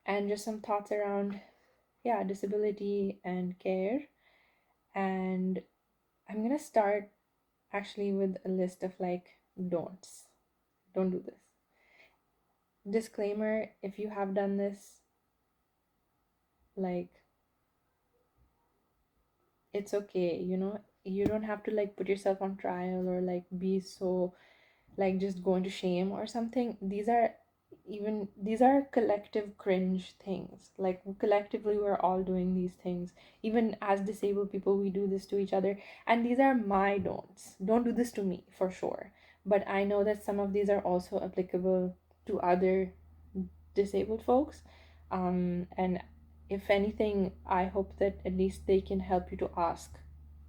and just some thoughts around, yeah, disability and care. And I'm gonna start actually with a list of like don'ts. Don't do this. Disclaimer, if you have done this, like, it's okay, you don't have to like put yourself on trial or like be so like just go into shame or something. These are collective cringe things. Like collectively we're all doing these things. Even as disabled people, we do this to each other. And these are my don'ts. Don't do this to me for sure. But I know that some of these are also applicable to other disabled folks. And if anything, I hope that at least they can help you to ask.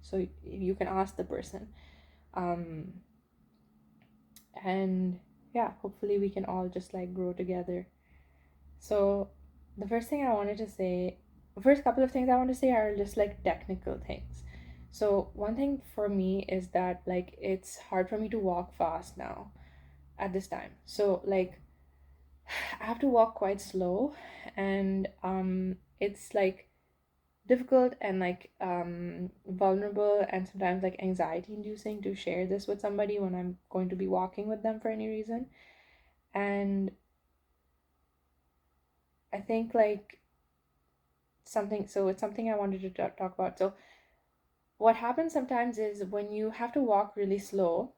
So you can ask the person. Um, and yeah, hopefully we can all just like grow together. So the first thing I wanted to say, the first couple of things I want to say are just like technical things. So one thing for me is that like it's hard for me to walk fast now at this time. So like I have to walk quite slow, and it's like difficult and like vulnerable and sometimes like anxiety inducing to share this with somebody when I'm going to be walking with them for any reason. And I think like it's something I wanted to talk about. So what happens sometimes is when you have to walk really slow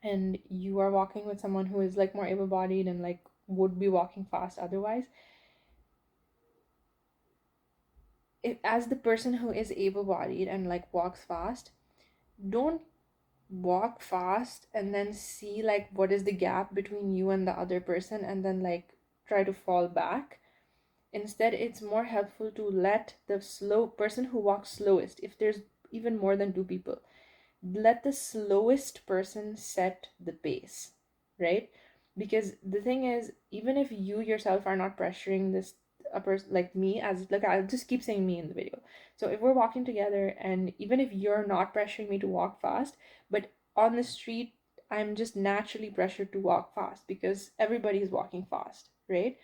and you are walking with someone who is like more able-bodied and like would be walking fast otherwise, as the person who is able-bodied and like walks fast, don't walk fast and then see like what is the gap between you and the other person and then like try to fall back. Instead, it's more helpful to let the slow person who walks slowest, if there's even more than two people, let the slowest person set the pace, right? Because the thing is, even if you yourself are not pressuring this a person like me, as like I'll just keep saying me in the video. So if we're walking together and even if you're not pressuring me to walk fast, but on the street I'm just naturally pressured to walk fast because everybody's walking fast, right?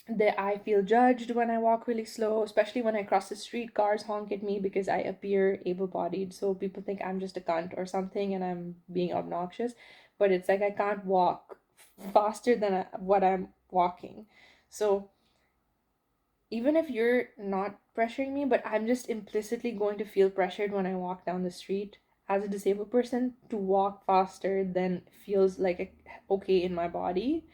That I feel judged when I walk really slow, especially when I cross the street. Cars honk at me because I appear able bodied. So people think I'm just a cunt or something and I'm being obnoxious. But it's like I can't walk faster than what I'm walking. So even if you're not pressuring me, but I'm just implicitly going to feel pressured when I walk down the street as a disabled person to walk faster than feels like okay in my body.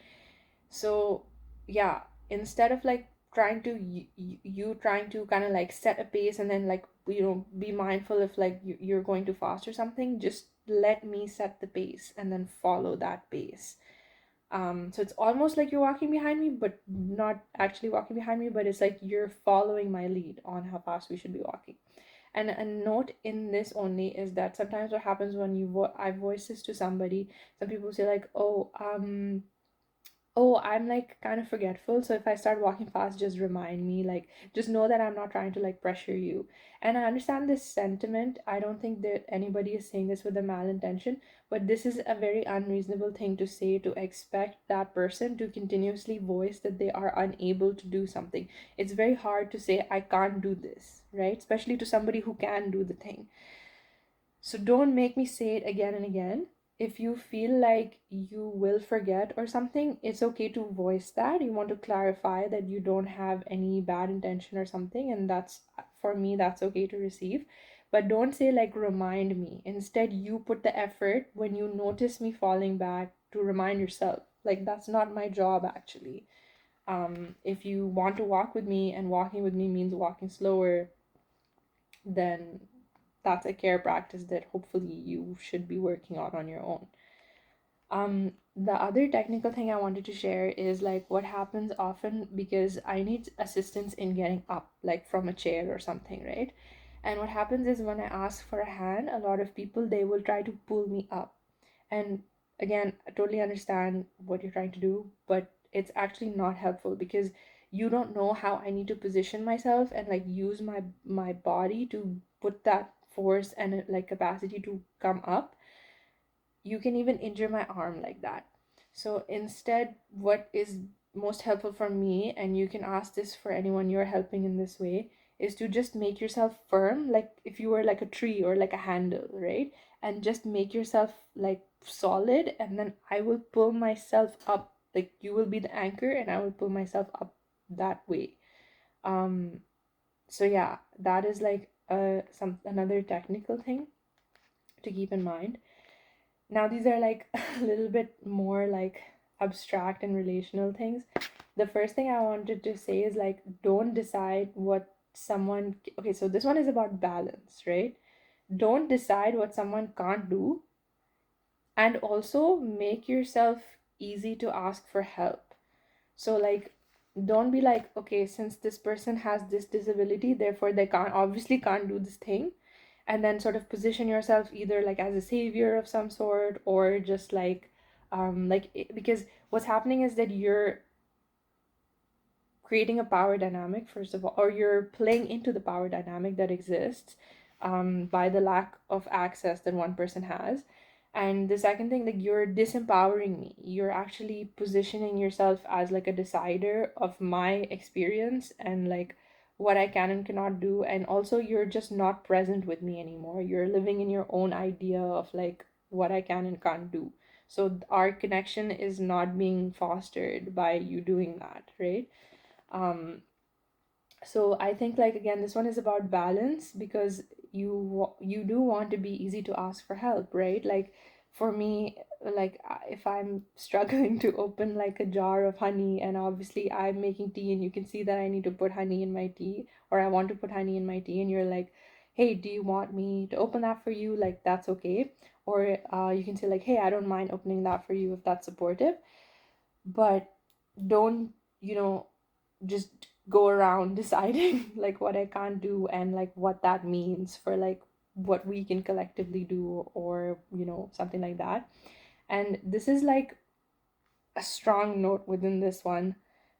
So yeah, instead of like trying to you trying to kind of like set a pace and then like be mindful if like you're going too fast or something, just let me set the pace and then follow that pace. So it's almost like you're walking behind me but not actually walking behind me, but it's like you're following my lead on how fast we should be walking. And a note in this only is that sometimes what happens when I voice this to somebody, some people say like, oh, I'm like kind of forgetful. So if I start walking fast, just remind me. Like, just know that I'm not trying to like pressure you. And I understand this sentiment. I don't think that anybody is saying this with a malintention, but this is a very unreasonable thing to say, to expect that person to continuously voice that they are unable to do something. It's very hard to say, I can't do this, right? Especially to somebody who can do the thing. So don't make me say it again and again. If you feel like you will forget or something, it's okay to voice that. You want to clarify that you don't have any bad intention or something, and that's for me, that's okay to receive. But don't say like remind me. Instead, you put the effort when you notice me falling back to remind yourself. Like that's not my job actually. If you want to walk with me and walking with me means walking slower, then that's a care practice that hopefully you should be working on your own. The other technical thing I wanted to share is like what happens often because I need assistance in getting up, like from a chair or something, right? And what happens is when I ask for a hand, a lot of people they will try to pull me up. And again, I totally understand what you're trying to do, but it's actually not helpful because you don't know how I need to position myself and like use my body to put that force and like capacity to come up. You can even injure my arm like that. So instead, what is most helpful for me, and you can ask this for anyone you're helping in this way, is to just make yourself firm, like if you were like a tree or like a handle, right? And just make yourself like solid, and then I will pull myself up. Like you will be the anchor, and I will pull myself up that way. Um, so yeah, that is like some another technical thing to keep in mind. Now these are like a little bit more like abstract and relational things. The first thing I wanted to say is like, don't decide what someone, okay, so this one is about balance, right? Don't decide what someone can't do, and also make yourself easy to ask for help. So like, don't be like, okay, since this person has this disability, therefore they can't do this thing, and then sort of position yourself either like as a savior of some sort, or just like because what's happening is that you're creating a power dynamic, first of all, or you're playing into the power dynamic that exists by the lack of access that one person has. And the second thing, like, you're disempowering me. You're actually positioning yourself as like a decider of my experience and like what I can and cannot do. And also, you're just not present with me anymore. You're living in your own idea of like what I can and can't do. So our connection is not being fostered by you doing that, right? um so I think, like, again, this one is about balance, because you do want to be easy to ask for help, right? Like, for me, like, if I'm struggling to open like a jar of honey, and obviously I'm making tea and you can see that I need to put honey in my tea, or I want to put honey in my tea, and you're like, hey, do you want me to open that for you? Like, that's okay. Or you can say like, hey, I don't mind opening that for you if that's supportive. But don't, you know, just go around deciding like what I can't do, and like what that means for like what we can collectively do, or something like that. And this is like a strong note within this one.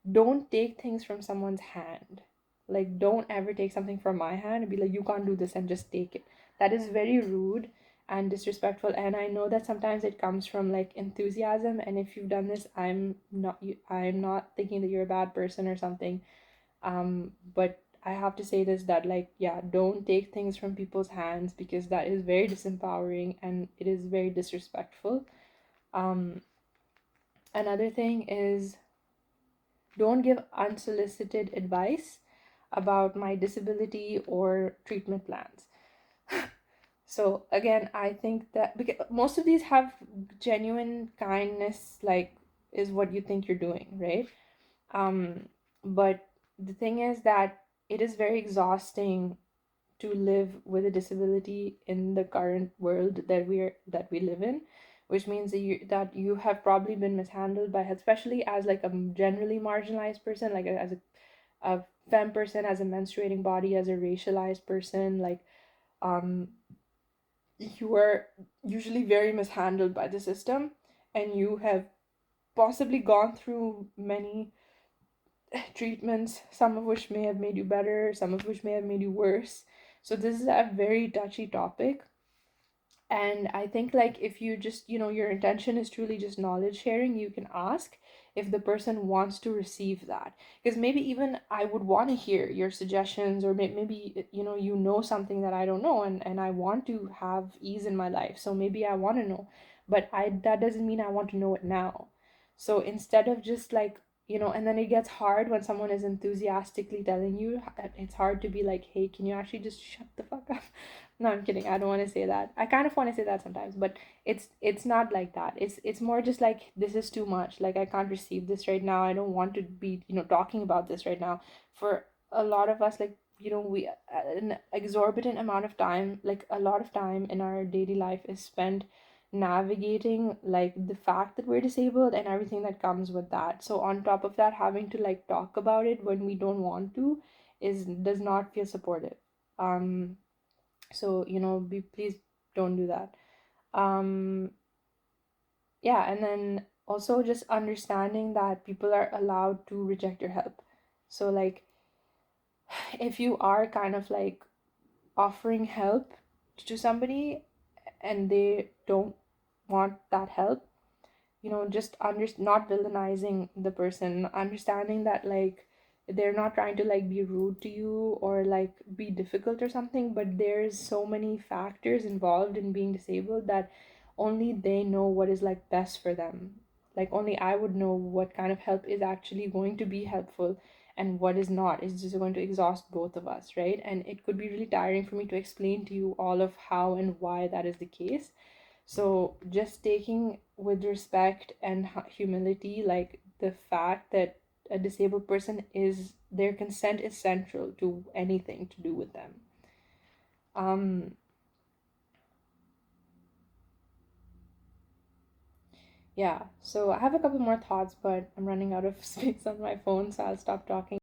Don't take things from someone's hand. Like, don't ever take something from my hand and be like, you can't do this, and just take it. That is very rude and disrespectful. And I know that sometimes it comes from like enthusiasm. And if you've done this, I'm not thinking that you're a bad person or something. But I have to say this, that like, yeah, don't take things from people's hands, because that is very disempowering and it is very disrespectful. Um, Another thing is, don't give unsolicited advice about my disability or treatment plans. So again, I think that because most of these have genuine kindness, like, is what you think you're doing, right? But the thing is that it is very exhausting to live with a disability in the current world that we live in, which means that you have probably been mishandled by, especially as like a generally marginalized person, like a femme person, as a menstruating body, as a racialized person, like, um you are usually very mishandled by the system, and you have possibly gone through many treatments, some of which may have made you better, some of which may have made you worse. So this is a very touchy topic. And I think, like, if you just, your intention is truly just knowledge sharing, you can ask if the person wants to receive that. Because maybe even I would want to hear your suggestions, or maybe, something that I don't know, and I want to have ease in my life. So maybe I want to know, but that doesn't mean I want to know it now. So instead of just like, and then it gets hard when someone is enthusiastically telling you, it's hard to be like, hey, can you actually just shut the fuck up? No, I'm kidding. I don't want to say that. I kind of want to say that sometimes, but it's not like that. It's more just like, this is too much. Like, I can't receive this right now. I don't want to be, talking about this right now. For a lot of us, like, we an exorbitant amount of time, like a lot of time in our daily life is spent navigating like the fact that we're disabled and everything that comes with that. So on top of that, having to like talk about it when we don't want to is does not feel supportive. So be please don't do that. um yeah, and then also just understanding that people are allowed to reject your help. So like, if you are kind of like offering help to somebody and they don't want that help, just not villainizing the person, understanding that like they're not trying to like be rude to you or like be difficult or something, but there's so many factors involved in being disabled that only they know what is like best for them. Like only I would know what kind of help is actually going to be helpful and what is not. It's just going to exhaust both of us, right? And it could be really tiring for me to explain to you all of how and why that is the case. So just taking with respect and humility, like the fact that a disabled person is their consent is central to anything to do with them. Um, yeah. So I have a couple more thoughts, but I'm running out of space on my phone, so I'll stop talking.